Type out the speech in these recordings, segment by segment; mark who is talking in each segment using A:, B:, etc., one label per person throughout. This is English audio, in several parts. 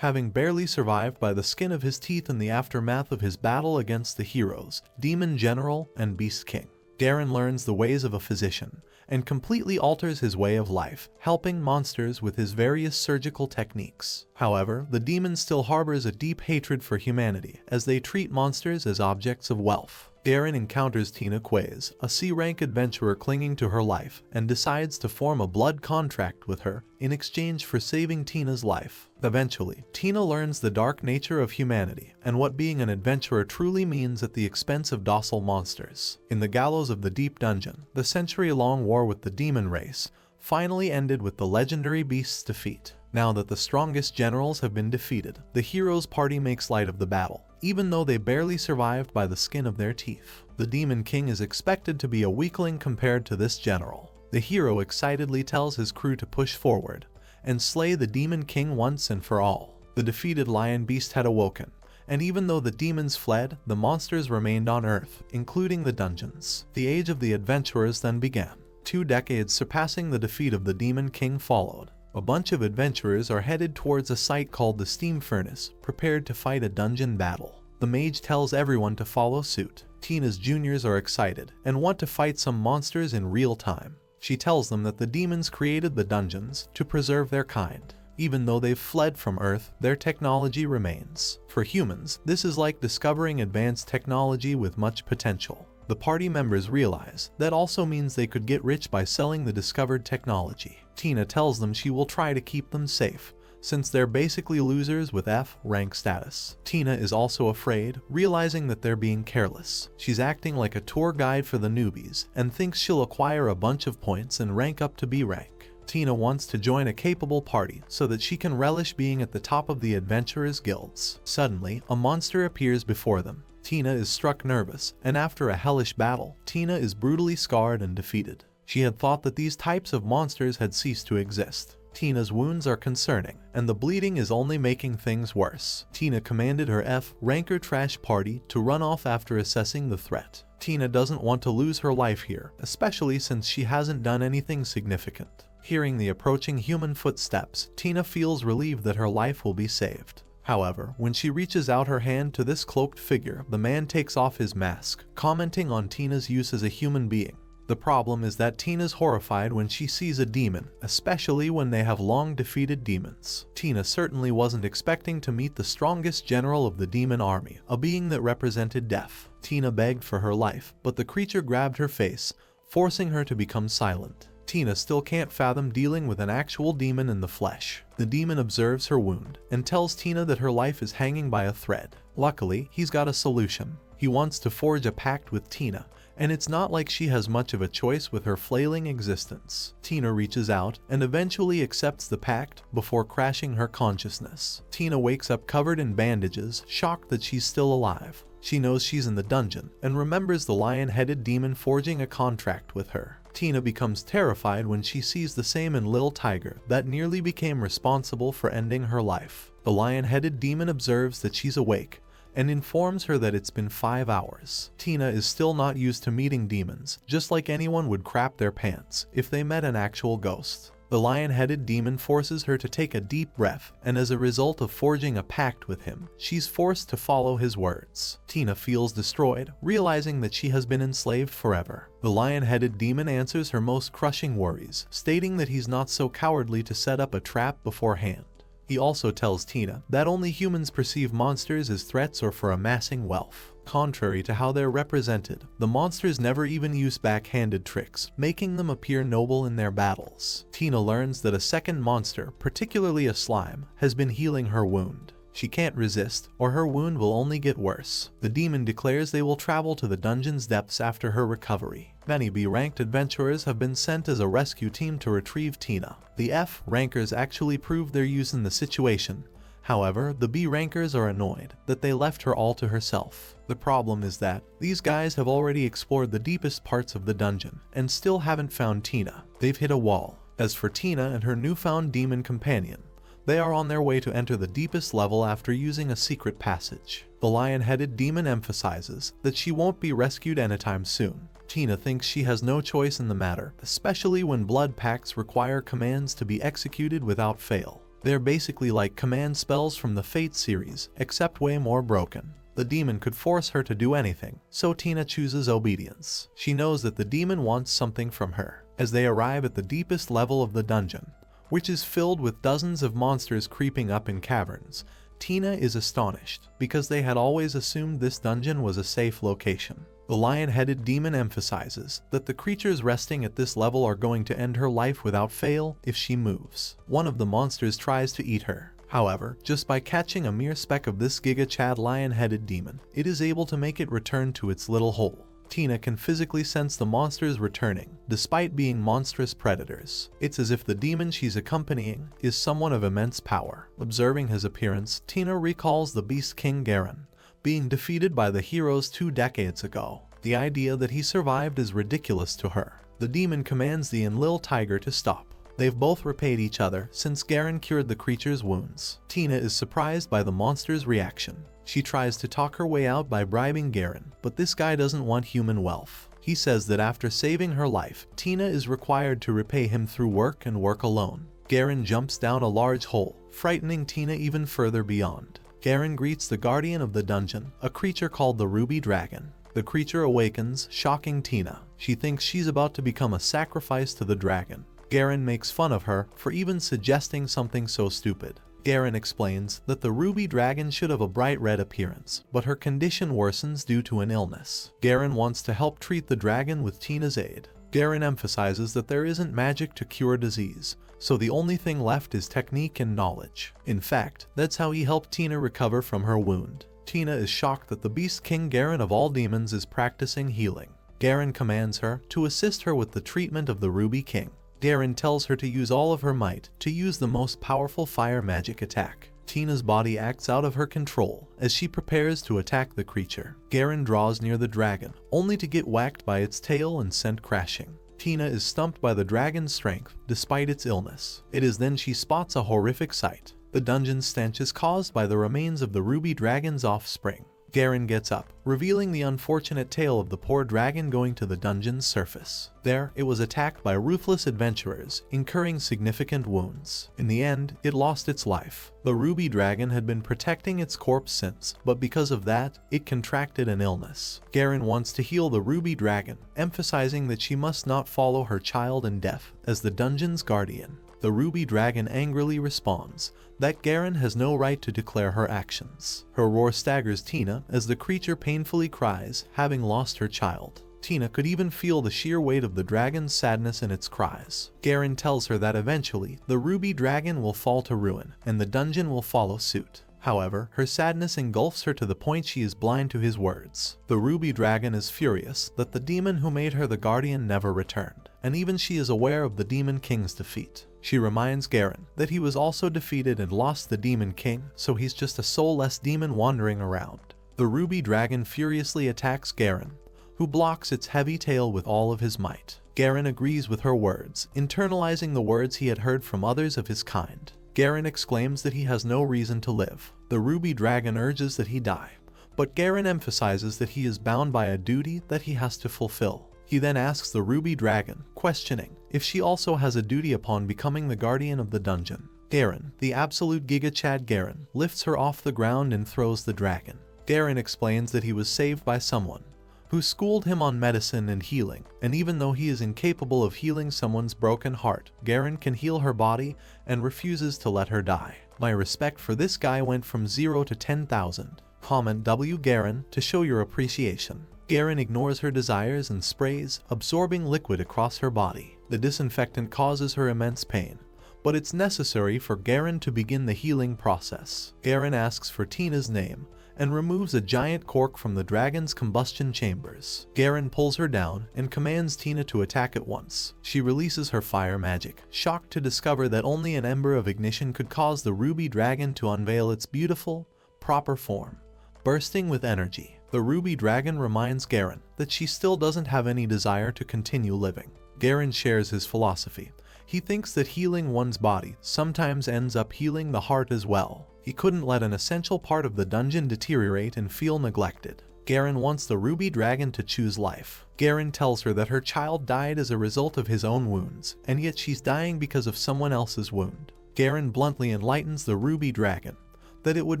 A: Having barely survived by the skin of his teeth in the aftermath of his battle against the heroes, Demon General and Beast King, Garron learns the ways of a physician and completely alters his way of life, helping monsters with his various surgical techniques. However, the demon still harbors a deep hatred for humanity as they treat monsters as objects of wealth. Garron encounters Kwaize, a C-rank adventurer clinging to her life, and decides to form a blood contract with her in exchange for saving Tina's life. Eventually, Tina learns the dark nature of humanity and what being an adventurer truly means at the expense of docile monsters. In the gallows of the Deep Dungeon, the century-long war with the demon race finally ended with the legendary beast's defeat. Now that the strongest generals have been defeated, the heroes' party makes light of the battle, even though they barely survived by the skin of their teeth. The Demon King is expected to be a weakling compared to this general. The hero excitedly tells his crew to push forward and slay the Demon King once and for all. The defeated lion beast had awoken, and even though the demons fled, the monsters remained on Earth, including the dungeons. The Age of the Adventurers then began. 2 decades surpassing the defeat of the Demon King followed. A bunch of adventurers are headed towards a site called the Steam Furnace, prepared to fight a dungeon battle. The mage tells everyone to follow suit. Tina's juniors are excited and want to fight some monsters in real time. She tells them that the demons created the dungeons to preserve their kind. Even though they've fled from Earth, their technology remains. For humans, this is like discovering advanced technology with much potential. The party members realize that also means they could get rich by selling the discovered technology. Tina tells them she will try to keep them safe, since they're basically losers with F rank status. Tina is also afraid, realizing that they're being careless. She's acting like a tour guide for the newbies and thinks she'll acquire a bunch of points and rank up to B rank. Tina wants to join a capable party so that she can relish being at the top of the adventurers' guilds. Suddenly, a monster appears before them. Tina is struck nervous, and after a hellish battle, Tina is brutally scarred and defeated. She had thought that these types of monsters had ceased to exist. Tina's wounds are concerning, and the bleeding is only making things worse. Tina commanded her F-ranker trash party to run off after assessing the threat. Tina doesn't want to lose her life here, especially since she hasn't done anything significant. Hearing the approaching human footsteps, Tina feels relieved that her life will be saved. However, when she reaches out her hand to this cloaked figure, the man takes off his mask, commenting on Tina's use as a human being. The problem is that Tina's horrified when she sees a demon, especially when they have long defeated demons. Tina certainly wasn't expecting to meet the strongest general of the demon army, a being that represented death. Tina begged for her life, but the creature grabbed her face, forcing her to become silent. Tina still can't fathom dealing with an actual demon in the flesh. The demon observes her wound and tells Tina that her life is hanging by a thread. Luckily, he's got a solution. He wants to forge a pact with Tina, and it's not like she has much of a choice with her flailing existence. Tina reaches out and eventually accepts the pact before crashing her consciousness. Tina wakes up covered in bandages, shocked that she's still alive. She knows she's in the dungeon and remembers the lion-headed demon forging a contract with her. Tina becomes terrified when she sees the same Enlil Tiger that nearly became responsible for ending her life. The lion-headed demon observes that she's awake and informs her that it's been 5 hours. Tina is still not used to meeting demons, just like anyone would crap their pants if they met an actual ghost. The lion-headed demon forces her to take a deep breath, and as a result of forging a pact with him, she's forced to follow his words. Tina feels destroyed, realizing that she has been enslaved forever. The lion-headed demon answers her most crushing worries, stating that he's not so cowardly to set up a trap beforehand. He also tells Tina that only humans perceive monsters as threats or for amassing wealth. Contrary to how they're represented, the monsters never even use backhanded tricks, making them appear noble in their battles. Tina learns that a second monster, particularly a slime, has been healing her wound. She can't resist, or her wound will only get worse. The demon declares they will travel to the dungeon's depths after her recovery. Many B-ranked adventurers have been sent as a rescue team to retrieve Tina. The F-rankers actually proved their use in the situation. However, the B-rankers are annoyed that they left her all to herself. The problem is that these guys have already explored the deepest parts of the dungeon and still haven't found Tina. They've hit a wall. As for Tina and her newfound demon companion, they are on their way to enter the deepest level after using a secret passage. The lion-headed demon emphasizes that she won't be rescued anytime soon. Tina thinks she has no choice in the matter, especially when blood pacts require commands to be executed without fail. They're basically like command spells from the Fate series, except way more broken. The demon could force her to do anything, so Tina chooses obedience. She knows that the demon wants something from her. As they arrive at the deepest level of the dungeon, which is filled with dozens of monsters creeping up in caverns, Tina is astonished, because they had always assumed this dungeon was a safe location. The lion-headed demon emphasizes that the creatures resting at this level are going to end her life without fail if she moves. One of the monsters tries to eat her. However, just by catching a mere speck of this Giga Chad lion-headed demon, it is able to make it return to its little hole. Tina can physically sense the monsters returning, despite being monstrous predators. It's as if the demon she's accompanying is someone of immense power. Observing his appearance, Tina recalls the beast King Garron being defeated by the heroes 2 decades ago. The idea that he survived is ridiculous to her. The demon commands the Enlil Tiger to stop. They've both repaid each other since Garron cured the creature's wounds. Tina is surprised by the monster's reaction. She tries to talk her way out by bribing Garron, but this guy doesn't want human wealth. He says that after saving her life, Tina is required to repay him through work and work alone. Garron jumps down a large hole, frightening Tina even further beyond. Garron greets the guardian of the dungeon, a creature called the Ruby Dragon. The creature awakens, shocking Tina. She thinks she's about to become a sacrifice to the dragon. Garron makes fun of her for even suggesting something so stupid. Garron explains that the Ruby Dragon should have a bright red appearance, but her condition worsens due to an illness. Garron wants to help treat the dragon with Tina's aid. Garron emphasizes that there isn't magic to cure disease, so the only thing left is technique and knowledge. In fact, that's how he helped Tina recover from her wound. Tina is shocked that the beast King Garron of all demons is practicing healing. Garron commands her to assist her with the treatment of the Ruby King. Garron tells her to use all of her might to use the most powerful fire magic attack. Tina's body acts out of her control as she prepares to attack the creature. Garron draws near the dragon, only to get whacked by its tail and sent crashing. Tina is stumped by the dragon's strength despite its illness. It is then she spots a horrific sight. The dungeon's stench is caused by the remains of the Ruby Dragon's offspring. Garron gets up, revealing the unfortunate tale of the poor dragon going to the dungeon's surface. There, it was attacked by ruthless adventurers, incurring significant wounds. In the end, it lost its life. The Ruby Dragon had been protecting its corpse since, but because of that, it contracted an illness. Garron wants to heal the Ruby Dragon, emphasizing that she must not follow her child in death as the dungeon's guardian. The Ruby Dragon angrily responds that Garron has no right to declare her actions. Her roar staggers Tina as the creature painfully cries, having lost her child. Tina could even feel the sheer weight of the dragon's sadness in its cries. Garron tells her that eventually, the Ruby Dragon will fall to ruin, and the dungeon will follow suit. However, her sadness engulfs her to the point she is blind to his words. The Ruby Dragon is furious that the demon who made her the guardian never returned, and even she is aware of the Demon King's defeat. She reminds Garron that he was also defeated and lost the Demon King, so he's just a soulless demon wandering around. The Ruby Dragon furiously attacks Garron, who blocks its heavy tail with all of his might. Garron agrees with her words, internalizing the words he had heard from others of his kind. Garron exclaims that he has no reason to live. The Ruby Dragon urges that he die, but Garron emphasizes that he is bound by a duty that he has to fulfill. He then asks the Ruby Dragon, questioning if she also has a duty upon becoming the guardian of the dungeon. Garron, the absolute Giga Chad Garron, lifts her off the ground and throws the dragon. Garron explains that he was saved by someone who schooled him on medicine and healing, and even though he is incapable of healing someone's broken heart, Garron can heal her body and refuses to let her die. My respect for this guy went from 0 to 10,000. Comment W Garron to show your appreciation. Garron ignores her desires and sprays, absorbing liquid across her body. The disinfectant causes her immense pain, but it's necessary for Garron to begin the healing process. Garron asks for Tina's name and removes a giant cork from the dragon's combustion chambers. Garron pulls her down and commands Tina to attack at once. She releases her fire magic, shocked to discover that only an ember of ignition could cause the Ruby Dragon to unveil its beautiful, proper form, bursting with energy. The Ruby Dragon reminds Garron that she still doesn't have any desire to continue living. Garron shares his philosophy. He thinks that healing one's body sometimes ends up healing the heart as well. He couldn't let an essential part of the dungeon deteriorate and feel neglected. Garron wants the Ruby Dragon to choose life. Garron tells her that her child died as a result of his own wounds, and yet she's dying because of someone else's wound. Garron bluntly enlightens the ruby dragon that it would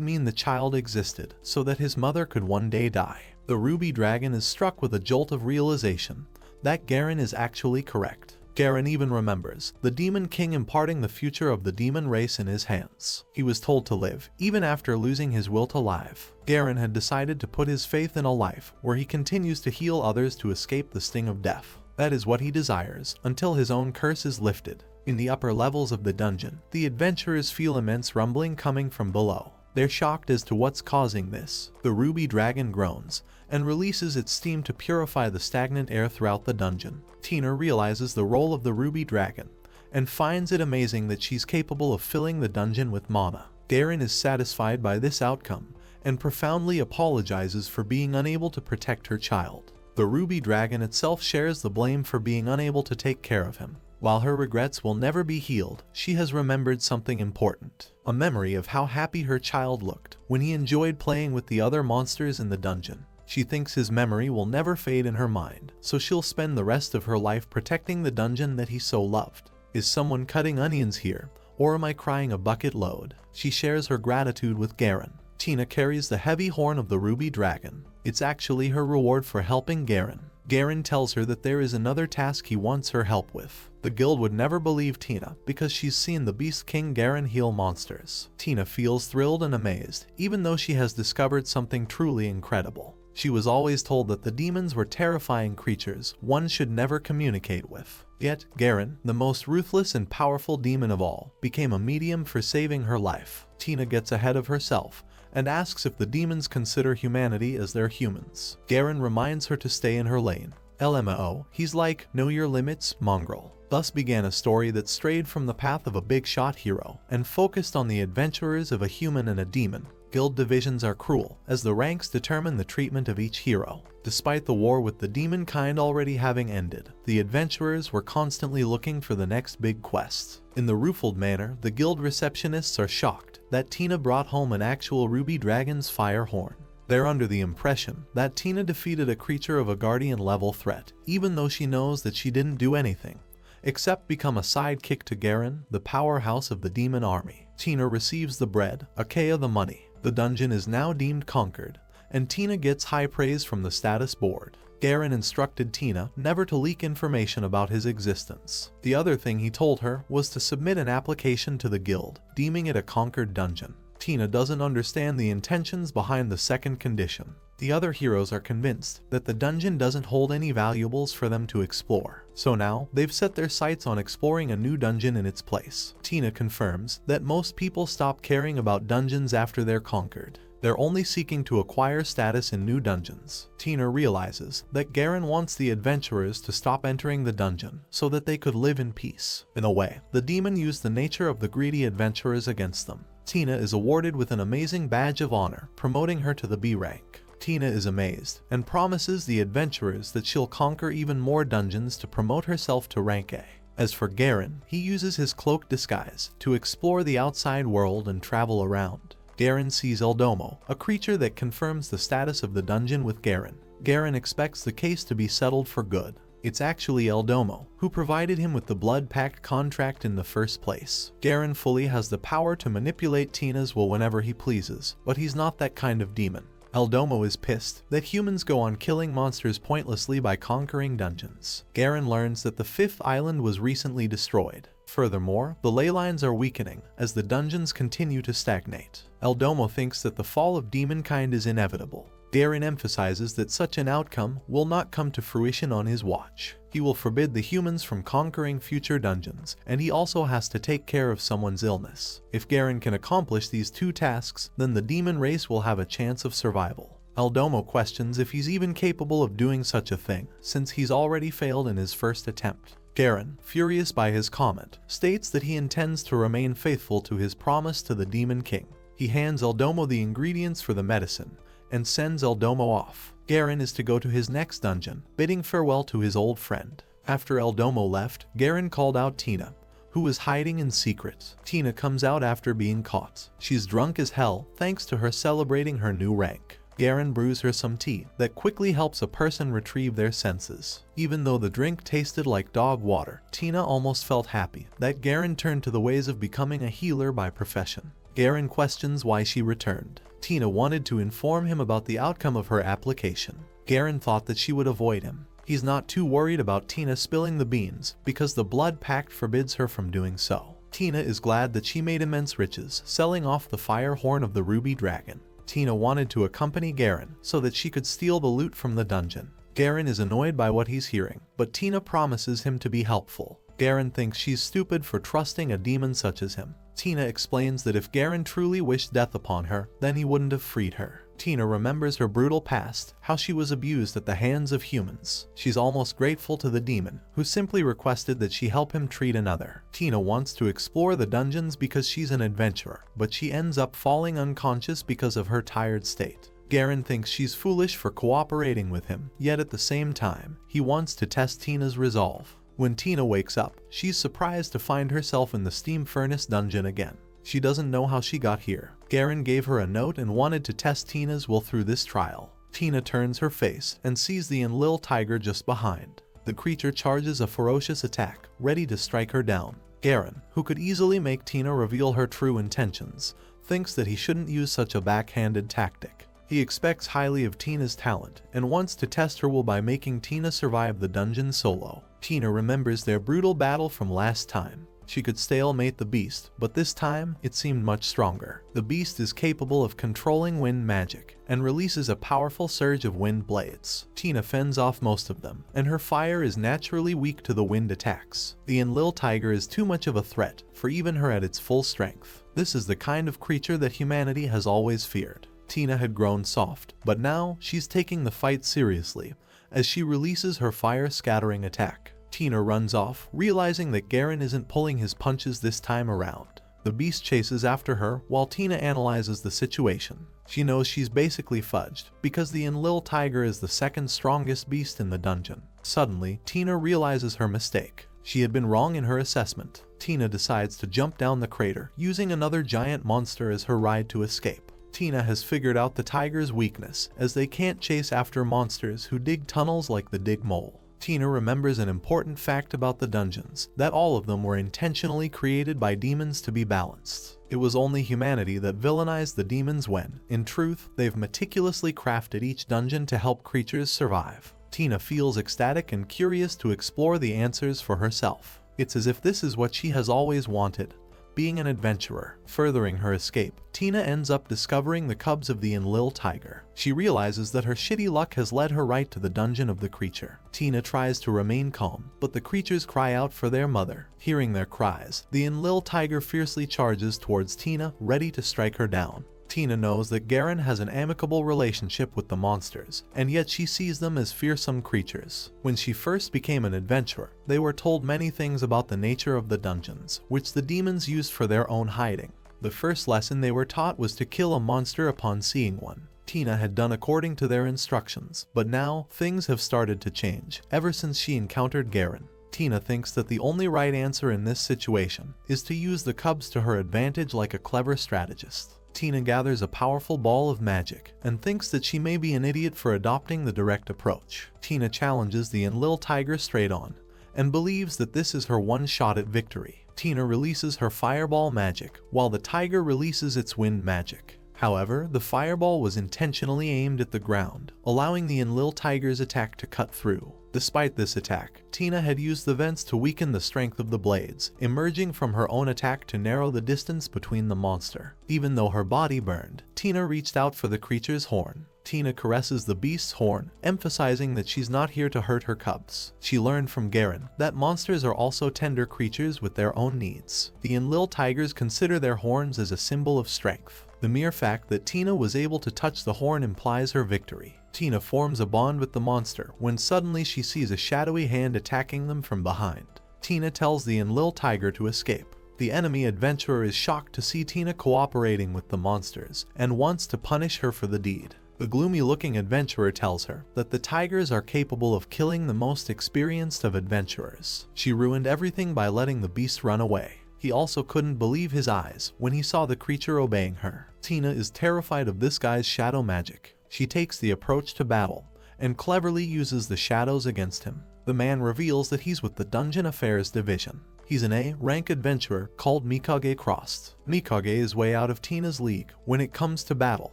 A: mean the child existed so that his mother could one day die. The ruby dragon is struck with a jolt of realization that Garron is actually correct. Garron even remembers the Demon King imparting the future of the demon race in his hands. He was told to live, even after losing his will to live. Garron had decided to put his faith in a life where he continues to heal others to escape the sting of death. That is what he desires, until his own curse is lifted. In the upper levels of the dungeon, the adventurers feel immense rumbling coming from below. They're shocked as to what's causing this. The ruby dragon groans and releases its steam to purify the stagnant air throughout the dungeon. Tina realizes the role of the ruby dragon and finds it amazing that she's capable of filling the dungeon with mana. Garron is satisfied by this outcome and profoundly apologizes for being unable to protect her child. The ruby dragon itself shares the blame for being unable to take care of him. While her regrets will never be healed, she has remembered something important. A memory of how happy her child looked when he enjoyed playing with the other monsters in the dungeon. She thinks his memory will never fade in her mind, so she'll spend the rest of her life protecting the dungeon that he so loved. Is someone cutting onions here, or am I crying a bucket load? She shares her gratitude with Garron. Tina carries the heavy horn of the ruby dragon. It's actually her reward for helping Garron. Garron tells her that there is another task he wants her help with. The guild would never believe Tina because she's seen the Beast King Garron heal monsters. Tina feels thrilled and amazed, even though she has discovered something truly incredible. She was always told that the demons were terrifying creatures one should never communicate with. Yet, Garron, the most ruthless and powerful demon of all, became a medium for saving her life. Tina gets ahead of herself and asks if the demons consider humanity as their humans. Garron reminds her to stay in her lane. LMAO, he's like, know your limits, mongrel. Thus began a story that strayed from the path of a big shot hero and focused on the adventurers of a human and a demon. Guild divisions are cruel, as the ranks determine the treatment of each hero. Despite the war with the demon kind already having ended, the adventurers were constantly looking for the next big quest. In the ruffled manner, the guild receptionists are shocked that Tina brought home an actual ruby dragon's fire horn. They're under the impression that Tina defeated a creature of a guardian level threat, even though she knows that she didn't do anything except become a sidekick to Garron, the powerhouse of the demon army. Tina receives the bread, Akea the money. The dungeon is now deemed conquered, and Tina gets high praise from the status board. Garron instructed Tina never to leak information about his existence. The other thing he told her was to submit an application to the guild, deeming it a conquered dungeon. Tina doesn't understand the intentions behind the second condition. The other heroes are convinced that the dungeon doesn't hold any valuables for them to explore. So now, they've set their sights on exploring a new dungeon in its place. Tina confirms that most people stop caring about dungeons after they're conquered. They're only seeking to acquire status in new dungeons. Tina realizes that Garron wants the adventurers to stop entering the dungeon so that they could live in peace. In a way, the demon used the nature of the greedy adventurers against them. Tina is awarded with an amazing badge of honor, promoting her to the B rank. Tina is amazed and promises the adventurers that she'll conquer even more dungeons to promote herself to rank A. As for Garron, he uses his cloak disguise to explore the outside world and travel around. Garron sees Eldomo, a creature that confirms the status of the dungeon with Garron. Garron expects the case to be settled for good. It's actually Eldomo who provided him with the blood pact contract in the first place. Garron fully has the power to manipulate Tina's will whenever he pleases, but he's not that kind of demon. Eldomo is pissed that humans go on killing monsters pointlessly by conquering dungeons. Garron learns that the fifth island was recently destroyed. Furthermore, the ley lines are weakening as the dungeons continue to stagnate. Eldomo thinks that the fall of demonkind is inevitable. Garron emphasizes that such an outcome will not come to fruition on his watch. He will forbid the humans from conquering future dungeons, and he also has to take care of someone's illness. If Garron can accomplish these two tasks, then the demon race will have a chance of survival. Eldomo questions if he's even capable of doing such a thing, since he's already failed in his first attempt. Garron, furious by his comment, states that he intends to remain faithful to his promise to the Demon King. He hands Eldomo the ingredients for the medicine, and sends Eldomo off. Garron is to go to his next dungeon, bidding farewell to his old friend. After Eldomo left, Garron called out Tina, who was hiding in secret. Tina comes out after being caught. She's drunk as hell, thanks to her celebrating her new rank. Garron brews her some tea that quickly helps a person retrieve their senses. Even though the drink tasted like dog water, Tina almost felt happy that Garron turned to the ways of becoming a healer by profession. Garron questions why she returned. Tina wanted to inform him about the outcome of her application. Garron thought that she would avoid him. He's not too worried about Tina spilling the beans because the blood pact forbids her from doing so. Tina is glad that she made immense riches selling off the fire horn of the ruby dragon. Tina wanted to accompany Garron so that she could steal the loot from the dungeon. Garron is annoyed by what he's hearing, but Tina promises him to be helpful. Garron thinks she's stupid for trusting a demon such as him. Tina explains that if Garron truly wished death upon her, then he wouldn't have freed her. Tina remembers her brutal past, how she was abused at the hands of humans. She's almost grateful to the demon, who simply requested that she help him treat another. Tina wants to explore the dungeons because she's an adventurer, but she ends up falling unconscious because of her tired state. Garron thinks she's foolish for cooperating with him, yet at the same time, he wants to test Tina's resolve. When Tina wakes up, she's surprised to find herself in the steam furnace dungeon again. She doesn't know how she got here. Garron gave her a note and wanted to test Tina's will through this trial. Tina turns her face and sees the Enlil Tiger just behind. The creature charges a ferocious attack, ready to strike her down. Garron, who could easily make Tina reveal her true intentions, thinks that he shouldn't use such a backhanded tactic. He expects highly of Tina's talent and wants to test her will by making Tina survive the dungeon solo. Tina remembers their brutal battle from last time. She could stalemate the beast, but this time it seemed much stronger. The beast is capable of controlling wind magic and releases a powerful surge of wind blades. Tina fends off most of them, and her fire is naturally weak to the wind attacks. The Enlil Tiger is too much of a threat for even her at its full strength. This is the kind of creature that humanity has always feared. Tina had grown soft, but now she's taking the fight seriously as she releases her fire-scattering attack. Tina runs off, realizing that Garron isn't pulling his punches this time around. The beast chases after her while Tina analyzes the situation. She knows she's basically fudged because the Enlil Tiger is the second strongest beast in the dungeon. Suddenly, Tina realizes her mistake. She had been wrong in her assessment. Tina decides to jump down the crater, using another giant monster as her ride to escape. Tina has figured out the tiger's weakness, as they can't chase after monsters who dig tunnels like the dig mole. Tina remembers an important fact about the dungeons, that all of them were intentionally created by demons to be balanced. It was only humanity that villainized the demons when, in truth, they've meticulously crafted each dungeon to help creatures survive. Tina feels ecstatic and curious to explore the answers for herself. It's as if this is what she has always wanted. Being an adventurer. Furthering her escape, Tina ends up discovering the cubs of the Enlil Tiger. She realizes that her shitty luck has led her right to the dungeon of the creature. Tina tries to remain calm, but the creatures cry out for their mother. Hearing their cries, the Enlil Tiger fiercely charges towards Tina, ready to strike her down. Tina knows that Garron has an amicable relationship with the monsters, and yet she sees them as fearsome creatures. When she first became an adventurer, they were told many things about the nature of the dungeons, which the demons used for their own hiding. The first lesson they were taught was to kill a monster upon seeing one. Tina had done according to their instructions, but now things have started to change, ever since she encountered Garron. Tina thinks that the only right answer in this situation is to use the cubs to her advantage like a clever strategist. Tina gathers a powerful ball of magic and thinks that she may be an idiot for adopting the direct approach. Tina challenges the Enlil Tiger straight on and believes that this is her one shot at victory. Tina releases her fireball magic while the tiger releases its wind magic. However, the fireball was intentionally aimed at the ground, allowing the Enlil Tiger's attack to cut through. Despite this attack, Tina had used the vents to weaken the strength of the blades, emerging from her own attack to narrow the distance between the monster. Even though her body burned, Tina reached out for the creature's horn. Tina caresses the beast's horn, emphasizing that she's not here to hurt her cubs. She learned from Garron that monsters are also tender creatures with their own needs. The Enlil Tigers consider their horns as a symbol of strength. The mere fact that Tina was able to touch the horn implies her victory. Tina forms a bond with the monster when suddenly she sees a shadowy hand attacking them from behind. Tina tells the Enlil Tiger to escape. The enemy adventurer is shocked to see Tina cooperating with the monsters and wants to punish her for the deed. The gloomy-looking adventurer tells her that the tigers are capable of killing the most experienced of adventurers. She ruined everything by letting the beast run away. He also couldn't believe his eyes when he saw the creature obeying her. Tina is terrified of this guy's shadow magic. She takes the approach to battle and cleverly uses the shadows against him. The man reveals that he's with the Dungeon Affairs Division. He's an A-rank adventurer called Mikage Crossed. Mikage is way out of Tina's league when it comes to battle,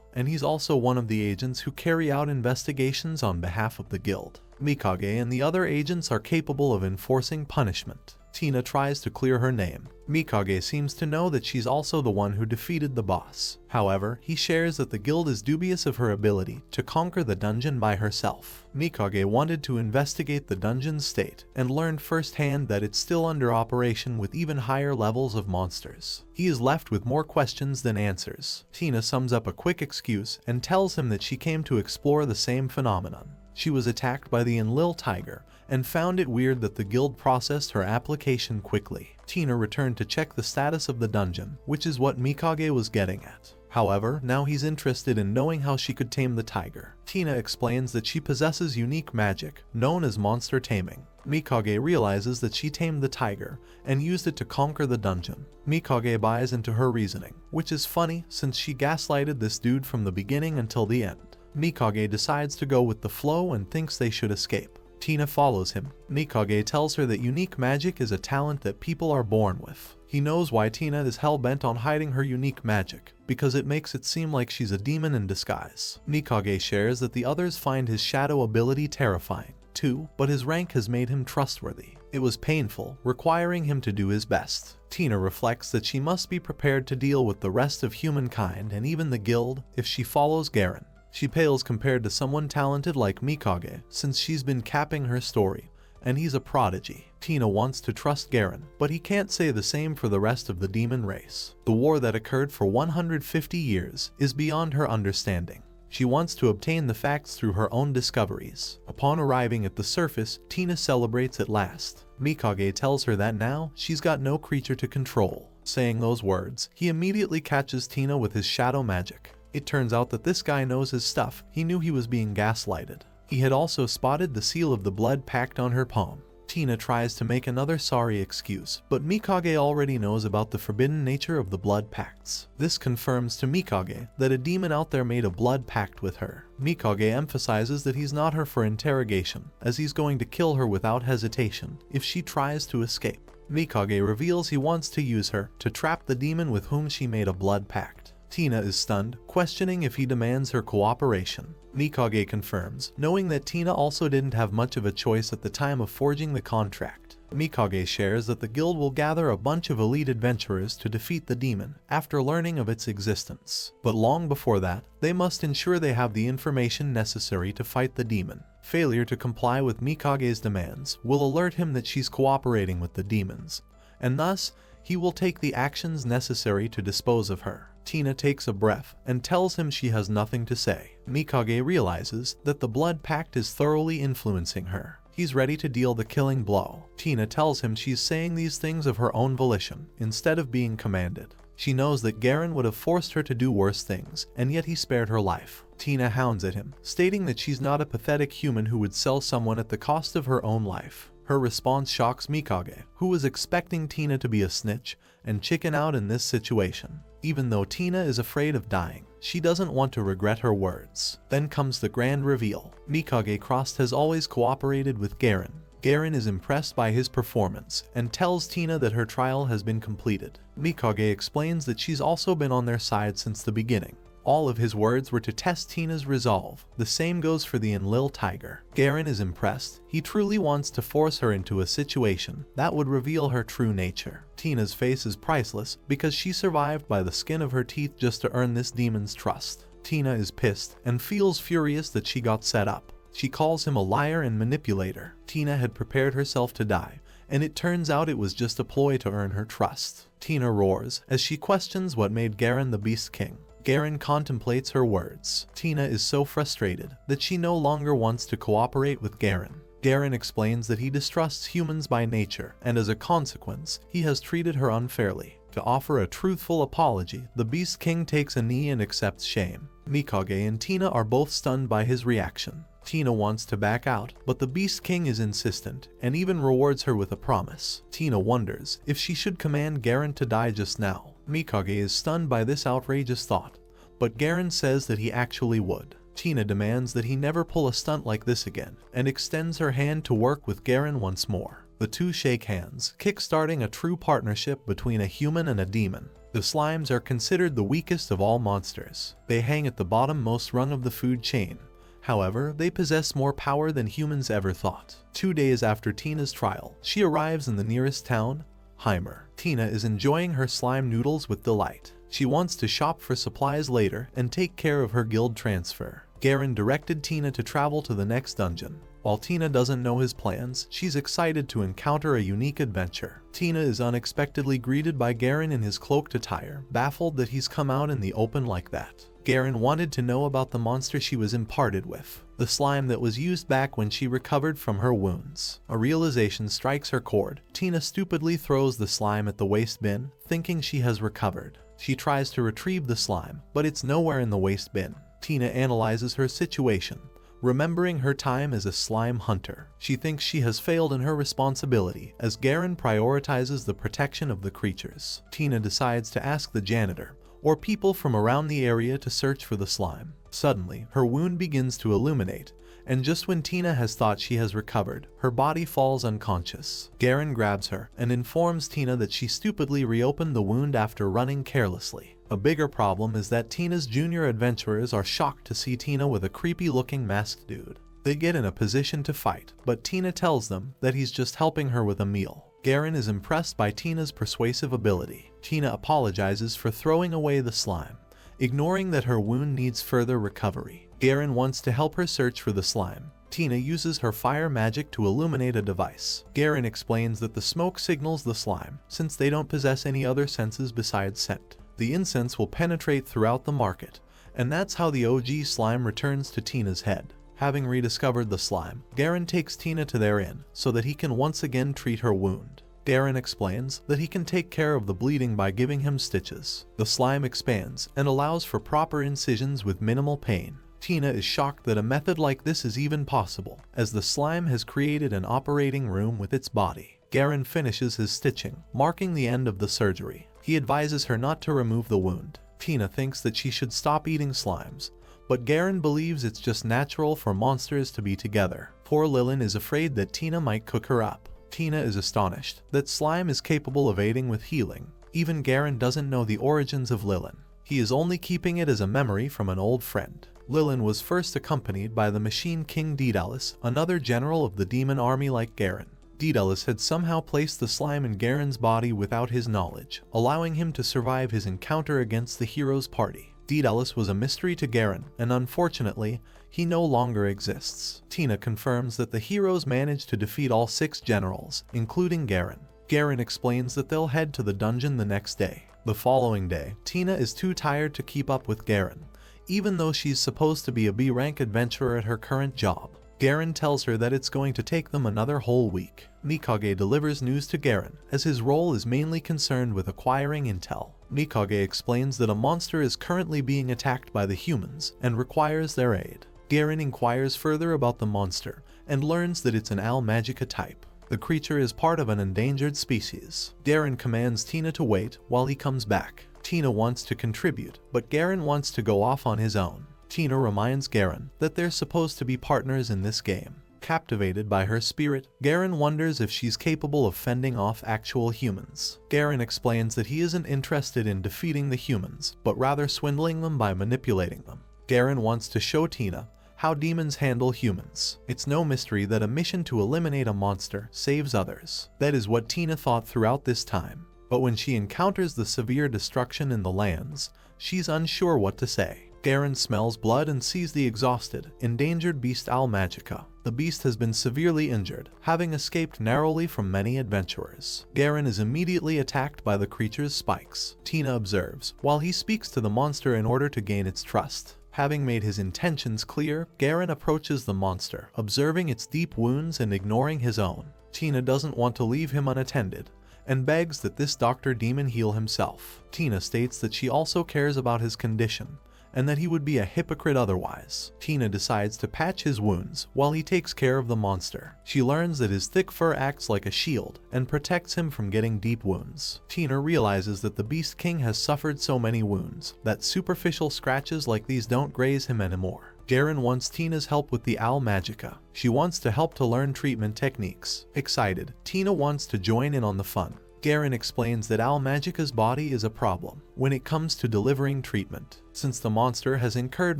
A: and he's also one of the agents who carry out investigations on behalf of the guild. Mikage and the other agents are capable of enforcing punishment. Tina tries to clear her name. Mikage seems to know that she's also the one who defeated the boss. However, he shares that the guild is dubious of her ability to conquer the dungeon by herself. Mikage wanted to investigate the dungeon's state and learned firsthand that it's still under operation with even higher levels of monsters. He is left with more questions than answers. Tina sums up a quick excuse and tells him that she came to explore the same phenomenon. She was attacked by the Enlil Tiger and found it weird that the guild processed her application quickly. Tina returned to check the status of the dungeon, which is what Mikage was getting at. However, now he's interested in knowing how she could tame the tiger. Tina explains that she possesses unique magic, known as monster taming. Mikage realizes that she tamed the tiger and used it to conquer the dungeon. Mikage buys into her reasoning, which is funny since she gaslighted this dude from the beginning until the end. Mikage decides to go with the flow and thinks they should escape. Tina follows him. Mikage tells her that unique magic is a talent that people are born with. He knows why Tina is hell-bent on hiding her unique magic, because it makes it seem like she's a demon in disguise. Mikage shares that the others find his shadow ability terrifying, too, but his rank has made him trustworthy. It was painful, requiring him to do his best. Tina reflects that she must be prepared to deal with the rest of humankind and even the guild if she follows Garron. She pales compared to someone talented like Mikage, since she's been capping her story, and he's a prodigy. Tina wants to trust Garron, but he can't say the same for the rest of the demon race. The war that occurred for 150 years is beyond her understanding. She wants to obtain the facts through her own discoveries. Upon arriving at the surface, Tina celebrates at last. Mikage tells her that now she's got no creature to control. Saying those words, he immediately catches Tina with his shadow magic. It turns out that this guy knows his stuff. He knew he was being gaslighted. He had also spotted the seal of the blood pact on her palm. Tina tries to make another sorry excuse, but Mikage already knows about the forbidden nature of the blood pacts. This confirms to Mikage that a demon out there made a blood pact with her. Mikage emphasizes that he's not her for interrogation, as he's going to kill her without hesitation if she tries to escape. Mikage reveals he wants to use her to trap the demon with whom she made a blood pact. Tina is stunned, questioning if he demands her cooperation. Mikage confirms, knowing that Tina also didn't have much of a choice at the time of forging the contract. Mikage shares that the guild will gather a bunch of elite adventurers to defeat the demon after learning of its existence. But long before that, they must ensure they have the information necessary to fight the demon. Failure to comply with Mikage's demands will alert him that she's cooperating with the demons, and thus, he will take the actions necessary to dispose of her. Tina takes a breath and tells him she has nothing to say. Mikage realizes that the blood pact is thoroughly influencing her. He's ready to deal the killing blow. Tina tells him she's saying these things of her own volition, instead of being commanded. She knows that Garron would have forced her to do worse things, and yet he spared her life. Tina hounds at him, stating that she's not a pathetic human who would sell someone at the cost of her own life. Her response shocks Mikage, who was expecting Tina to be a snitch and chicken out in this situation. Even though Tina is afraid of dying, she doesn't want to regret her words. Then comes the grand reveal. Mikage Crossed has always cooperated with Garron. Garron is impressed by his performance and tells Tina that her trial has been completed. Mikage explains that she's also been on their side since the beginning. All of his words were to test Tina's resolve. The same goes for the Enlil Tiger. Garron is impressed. He truly wants to force her into a situation that would reveal her true nature. Tina's face is priceless because she survived by the skin of her teeth just to earn this demon's trust. Tina is pissed and feels furious that she got set up. She calls him a liar and manipulator. Tina had prepared herself to die, and it turns out it was just a ploy to earn her trust. Tina roars as she questions what made Garron the Beast King. Garron contemplates her words. Tina is so frustrated that she no longer wants to cooperate with Garron. Garron explains that he distrusts humans by nature, and as a consequence, he has treated her unfairly. To offer a truthful apology, the Beast King takes a knee and accepts shame. Mikage and Tina are both stunned by his reaction. Tina wants to back out, but the Beast King is insistent and even rewards her with a promise. Tina wonders if she should command Garron to die just now. Mikage is stunned by this outrageous thought, but Garron says that he actually would. Tina demands that he never pull a stunt like this again, and extends her hand to work with Garron once more. The two shake hands, kickstarting a true partnership between a human and a demon. The slimes are considered the weakest of all monsters. They hang at the bottom-most rung of the food chain. However, they possess more power than humans ever thought. 2 days after Tina's trial, she arrives in the nearest town, Heimer. Tina is enjoying her slime noodles with delight. She wants to shop for supplies later and take care of her guild transfer. Garron directed Tina to travel to the next dungeon. While Tina doesn't know his plans, she's excited to encounter a unique adventure. Tina is unexpectedly greeted by Garron in his cloaked attire, baffled that he's come out in the open like that. Garron wanted to know about the monster she was imparted with, the slime that was used back when she recovered from her wounds. A realization strikes her chord. Tina stupidly throws the slime at the waste bin, thinking she has recovered. She tries to retrieve the slime, but it's nowhere in the waste bin. Tina analyzes her situation, remembering her time as a slime hunter. She thinks she has failed in her responsibility as Garron prioritizes the protection of the creatures. Tina decides to ask the janitor, or people from around the area, to search for the slime. Suddenly, her wound begins to illuminate, and just when Tina has thought she has recovered, her body falls unconscious. Garron grabs her and informs Tina that she stupidly reopened the wound after running carelessly. A bigger problem is that Tina's junior adventurers are shocked to see Tina with a creepy-looking masked dude. They get in a position to fight, but Tina tells them that he's just helping her with a meal. Garron is impressed by Tina's persuasive ability. Tina apologizes for throwing away the slime, ignoring that her wound needs further recovery. Garron wants to help her search for the slime. Tina uses her fire magic to illuminate a device. Garron explains that the smoke signals the slime, since they don't possess any other senses besides scent. The incense will penetrate throughout the market, and that's how the OG slime returns to Tina's head. Having rediscovered the slime, Garron takes Tina to their inn so that he can once again treat her wound. Garron explains that he can take care of the bleeding by giving him stitches. The slime expands and allows for proper incisions with minimal pain. Tina is shocked that a method like this is even possible, as the slime has created an operating room with its body. Garron finishes his stitching, marking the end of the surgery. He advises her not to remove the wound. Tina thinks that she should stop eating slimes, but Garron believes it's just natural for monsters to be together. Poor Lilin is afraid that Tina might cook her up. Tina is astonished that slime is capable of aiding with healing. Even Garron doesn't know the origins of Lilin. He is only keeping it as a memory from an old friend. Lilin was first accompanied by the Machine King Daedalus, another general of the demon army like Garron. Daedalus had somehow placed the slime in Garron's body without his knowledge, allowing him to survive his encounter against the hero's party. Daedalus was a mystery to Garron, and unfortunately, he no longer exists. Tina confirms that the heroes managed to defeat all 6 generals, including Garron. Garron explains that they'll head to the dungeon the next day. The following day, Tina is too tired to keep up with Garron, even though she's supposed to be a B-rank adventurer at her current job. Garron tells her that it's going to take them another whole week. Mikage delivers news to Garron, as his role is mainly concerned with acquiring intel. Mikage explains that a monster is currently being attacked by the humans and requires their aid. Garron inquires further about the monster and learns that it's an Al Magica type. The creature is part of an endangered species. Garron commands Tina to wait while he comes back. Tina wants to contribute, but Garron wants to go off on his own. Tina reminds Garron that they're supposed to be partners in this game. Captivated by her spirit, Garron wonders if she's capable of fending off actual humans. Garron explains that he isn't interested in defeating the humans, but rather swindling them by manipulating them. Garron wants to show Tina how demons handle humans. It's no mystery that a mission to eliminate a monster saves others. That is what Tina thought throughout this time. But when she encounters the severe destruction in the lands, she's unsure what to say. Garron smells blood and sees the exhausted, endangered beast Al Magica. The beast has been severely injured, having escaped narrowly from many adventurers. Garron is immediately attacked by the creature's spikes. Tina observes, while he speaks to the monster in order to gain its trust. Having made his intentions clear, Garron approaches the monster, observing its deep wounds and ignoring his own. Tina doesn't want to leave him unattended, and begs that this Dr. Demon heal himself. Tina states that she also cares about his condition, and that he would be a hypocrite otherwise. Tina decides to patch his wounds while he takes care of the monster. She learns that his thick fur acts like a shield and protects him from getting deep wounds. Tina realizes that the Beast King has suffered so many wounds that superficial scratches like these don't graze him anymore. Garron wants Tina's help with the Al Magica. She wants to help to learn treatment techniques. Excited, Tina wants to join in on the fun. Garron explains that Al Magica's body is a problem when it comes to delivering treatment. Since the monster has incurred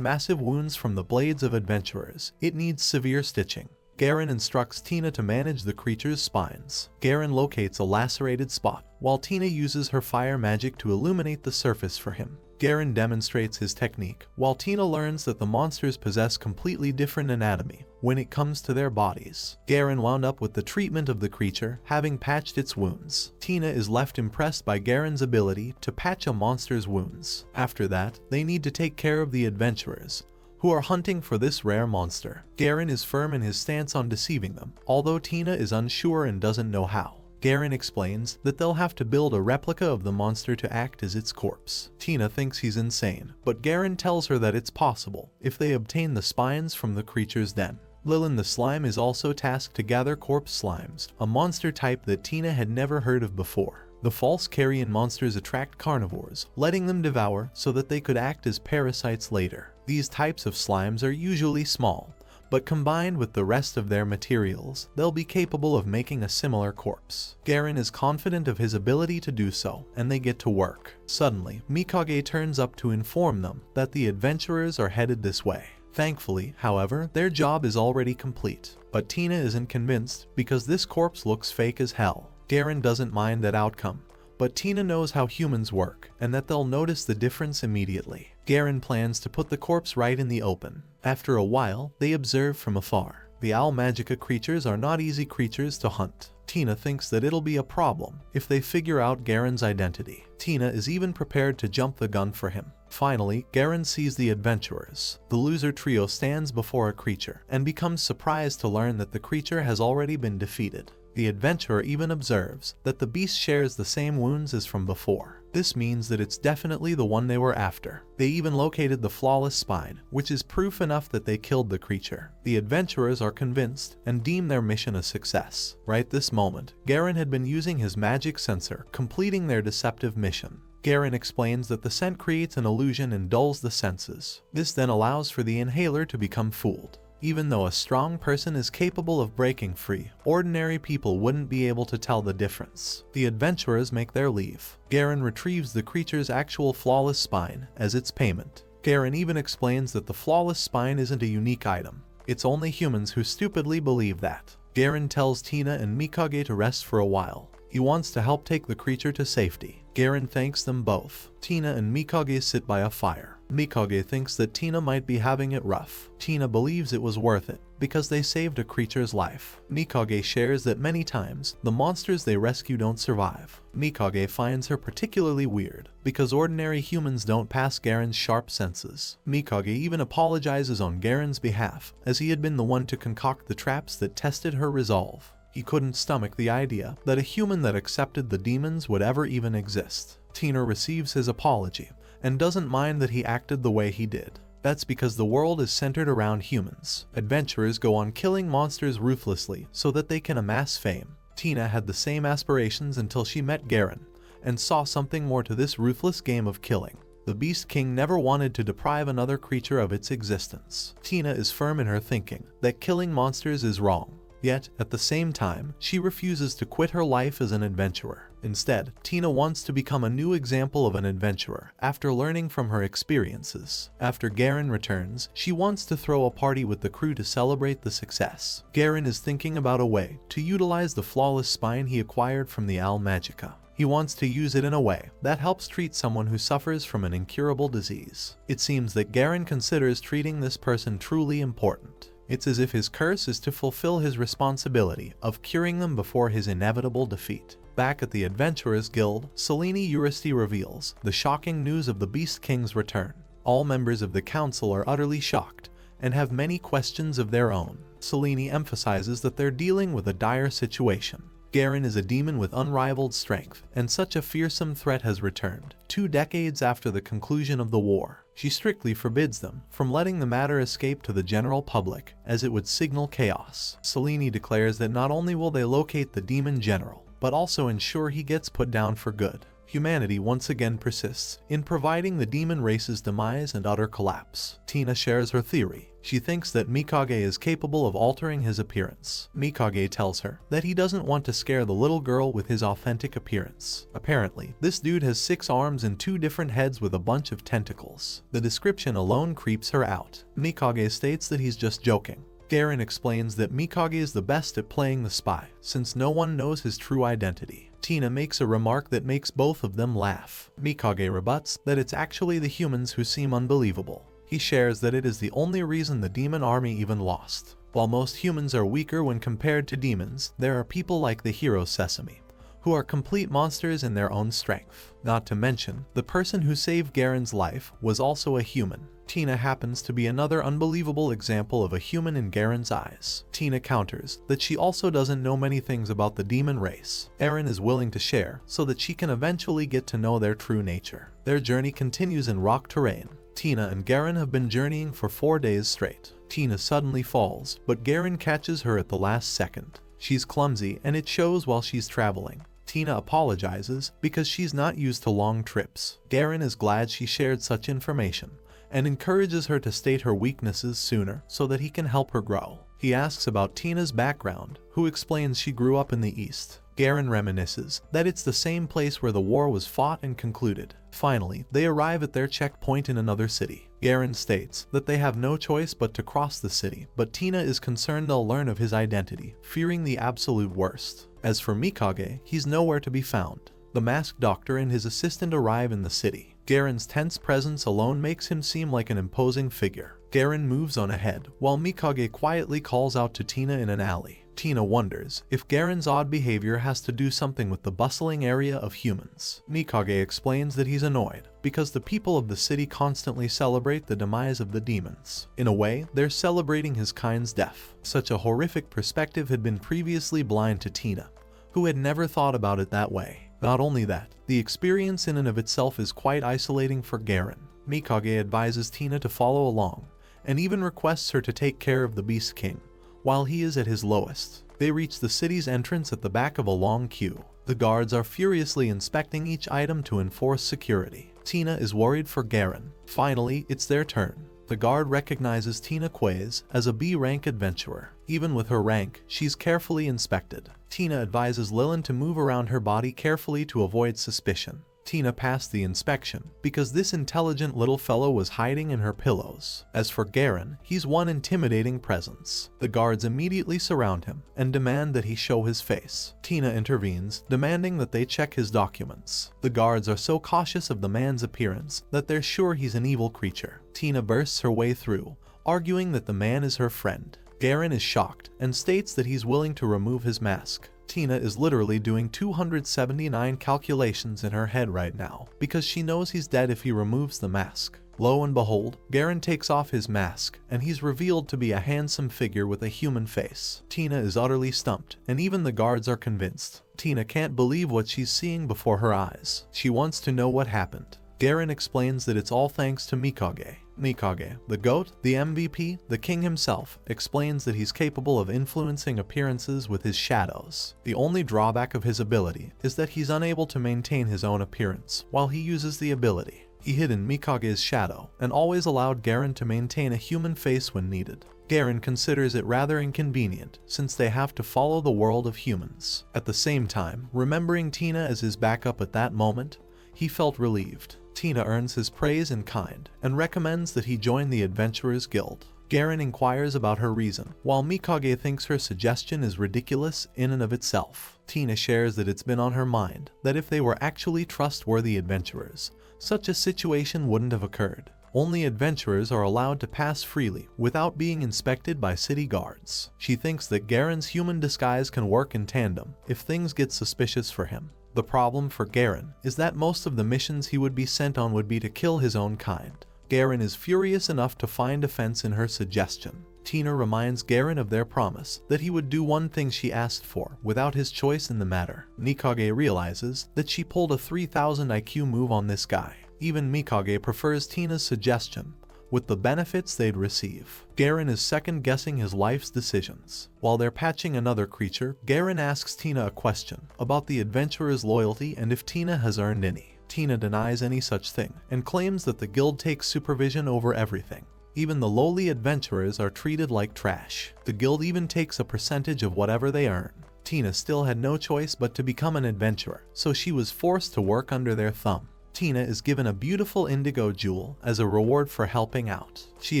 A: massive wounds from the blades of adventurers, it needs severe stitching. Garron instructs Tina to manage the creature's spines. Garron locates a lacerated spot, while Tina uses her fire magic to illuminate the surface for him. Garron demonstrates his technique, while Tina learns that the monsters possess completely different anatomy when it comes to their bodies. Garron wound up with the treatment of the creature, having patched its wounds. Tina is left impressed by Garron's ability to patch a monster's wounds. After that, they need to take care of the adventurers, who are hunting for this rare monster. Garron is firm in his stance on deceiving them, although Tina is unsure and doesn't know how. Garron explains that they'll have to build a replica of the monster to act as its corpse. Tina thinks he's insane, but Garron tells her that it's possible if they obtain the spines from the creature's den. Lilin the slime is also tasked to gather corpse slimes, a monster type that Tina had never heard of before. The false carrion monsters attract carnivores, letting them devour so that they could act as parasites later. These types of slimes are usually small, but combined with the rest of their materials, they'll be capable of making a similar corpse. Garron is confident of his ability to do so, and they get to work. Suddenly, Mikage turns up to inform them that the adventurers are headed this way. Thankfully, however, their job is already complete. But Tina isn't convinced because this corpse looks fake as hell. Garron doesn't mind that outcome, but Tina knows how humans work and that they'll notice the difference immediately. Garron plans to put the corpse right in the open. After a while, they observe from afar. The Al Magica creatures are not easy creatures to hunt. Tina thinks that it'll be a problem if they figure out Garron's identity. Tina is even prepared to jump the gun for him. Finally, Garron sees the adventurers. The loser trio stands before a creature and becomes surprised to learn that the creature has already been defeated. The adventurer even observes that the beast shares the same wounds as from before. This means that it's definitely the one they were after. They even located the flawless spine, which is proof enough that they killed the creature. The adventurers are convinced and deem their mission a success. Right this moment, Garron had been using his magic sensor, completing their deceptive mission. Garron explains that the scent creates an illusion and dulls the senses. This then allows for the inhaler to become fooled. Even though a strong person is capable of breaking free, ordinary people wouldn't be able to tell the difference. The adventurers make their leave. Garron retrieves the creature's actual flawless spine as its payment. Garron even explains that the flawless spine isn't a unique item. It's only humans who stupidly believe that. Garron tells Tina and Mikage to rest for a while. He wants to help take the creature to safety. Garron thanks them both. Tina and Mikage sit by a fire. Mikage thinks that Tina might be having it rough. Tina believes it was worth it because they saved a creature's life. Mikage shares that many times the monsters they rescue don't survive. Mikage finds her particularly weird because ordinary humans don't pass Garron's sharp senses. Mikage even apologizes on Garron's behalf as he had been the one to concoct the traps that tested her resolve. He couldn't stomach the idea that a human that accepted the demons would ever even exist. Tina receives his apology and doesn't mind that he acted the way he did. That's because the world is centered around humans. Adventurers go on killing monsters ruthlessly so that they can amass fame. Tina had the same aspirations until she met Garron and saw something more to this ruthless game of killing. The Beast King never wanted to deprive another creature of its existence. Tina is firm in her thinking that killing monsters is wrong. Yet, at the same time, she refuses to quit her life as an adventurer. Instead, Tina wants to become a new example of an adventurer after learning from her experiences. After Garron returns, she wants to throw a party with the crew to celebrate the success. Garron is thinking about a way to utilize the flawless spine he acquired from the Al Magica. He wants to use it in a way that helps treat someone who suffers from an incurable disease. It seems that Garron considers treating this person truly important. It's as if his curse is to fulfill his responsibility of curing them before his inevitable defeat. Back at the Adventurers Guild, Selene Uristi reveals the shocking news of the Beast King's return. All members of the council are utterly shocked and have many questions of their own. Selene emphasizes that they're dealing with a dire situation. Garron is a demon with unrivaled strength, and such a fearsome threat has returned 2 decades after the conclusion of the war. She strictly forbids them from letting the matter escape to the general public, as it would signal chaos. Selene declares that not only will they locate the demon general, but also ensure he gets put down for good. Humanity once again persists in providing the demon race's demise and utter collapse. Tina shares her theory. She thinks that Mikage is capable of altering his appearance. Mikage tells her that he doesn't want to scare the little girl with his authentic appearance. Apparently, this dude has 6 arms and 2 different heads with a bunch of tentacles. The description alone creeps her out. Mikage states that he's just joking. Garron explains that Mikage is the best at playing the spy, since no one knows his true identity. Tina makes a remark that makes both of them laugh. Mikage rebuts that it's actually the humans who seem unbelievable. He shares that it is the only reason the demon army even lost. While most humans are weaker when compared to demons, there are people like the hero Sesame, who are complete monsters in their own strength. Not to mention, the person who saved Garron's life was also a human. Tina happens to be another unbelievable example of a human in Garron's eyes. Tina counters that she also doesn't know many things about the demon race. Eren is willing to share so that she can eventually get to know their true nature. Their journey continues in rock terrain. Tina and Garron have been journeying for 4 days straight. Tina suddenly falls, but Garron catches her at the last second. She's clumsy and it shows while she's traveling. Tina apologizes because she's not used to long trips. Garron is glad she shared such information and encourages her to state her weaknesses sooner so that he can help her grow. He asks about Tina's background, who explains she grew up in the East. Garron reminisces that it's the same place where the war was fought and concluded. Finally, they arrive at their checkpoint in another city. Garron states that they have no choice but to cross the city, but Tina is concerned they'll learn of his identity, fearing the absolute worst. As for Mikage, he's nowhere to be found. The masked doctor and his assistant arrive in the city. Garron's tense presence alone makes him seem like an imposing figure. Garron moves on ahead, while Mikage quietly calls out to Tina in an alley. Tina wonders if Garron's odd behavior has to do something with the bustling area of humans. Mikage explains that he's annoyed because the people of the city constantly celebrate the demise of the demons. In a way, they're celebrating his kind's death. Such a horrific perspective had been previously blind to Tina, who had never thought about it that way. Not only that, the experience in and of itself is quite isolating for Garron. Mikage advises Tina to follow along, and even requests her to take care of the Beast King while he is at his lowest. They reach the city's entrance at the back of a long queue. The guards are furiously inspecting each item to enforce security. Tina is worried for Garron. Finally, it's their turn. The guard recognizes Tina Kwaize as a B-rank adventurer. Even with her rank, she's carefully inspected. Tina advises Lilin to move around her body carefully to avoid suspicion. Tina passed the inspection because this intelligent little fellow was hiding in her pillows. As for Garron, he's one intimidating presence. The guards immediately surround him and demand that he show his face. Tina intervenes, demanding that they check his documents. The guards are so cautious of the man's appearance that they're sure he's an evil creature. Tina bursts her way through, arguing that the man is her friend. Garron is shocked and states that he's willing to remove his mask. Tina is literally doing 279 calculations in her head right now because she knows he's dead if he removes the mask. Lo and behold, Garron takes off his mask and he's revealed to be a handsome figure with a human face. Tina is utterly stumped and even the guards are convinced. Tina can't believe what she's seeing before her eyes. She wants to know what happened. Garron explains that it's all thanks to Mikage. Mikage, the GOAT, the MVP, the king himself, explains that he's capable of influencing appearances with his shadows. The only drawback of his ability is that he's unable to maintain his own appearance while he uses the ability. He hid in Mikage's shadow and always allowed Garron to maintain a human face when needed. Garron considers it rather inconvenient since they have to follow the world of humans. At the same time, remembering Tina as his backup at that moment, he felt relieved. Tina earns his praise in kind and recommends that he join the Adventurers Guild. Garron inquires about her reason, while Mikage thinks her suggestion is ridiculous in and of itself. Tina shares that it's been on her mind that if they were actually trustworthy adventurers, such a situation wouldn't have occurred. Only adventurers are allowed to pass freely without being inspected by city guards. She thinks that Garron's human disguise can work in tandem if things get suspicious for him. The problem for Garron is that most of the missions he would be sent on would be to kill his own kind. Garron is furious enough to find offense in her suggestion. Tina reminds Garron of their promise that he would do one thing she asked for without his choice in the matter. Mikage realizes that she pulled a 3000 IQ move on this guy. Even Mikage prefers Tina's suggestion, with the benefits they'd receive. Garron is second-guessing his life's decisions. While they're patching another creature, Garron asks Tina a question about the adventurer's loyalty and if Tina has earned any. Tina denies any such thing and claims that the guild takes supervision over everything. Even the lowly adventurers are treated like trash. The guild even takes a percentage of whatever they earn. Tina still had no choice but to become an adventurer, so she was forced to work under their thumb. Tina is given a beautiful indigo jewel as a reward for helping out. She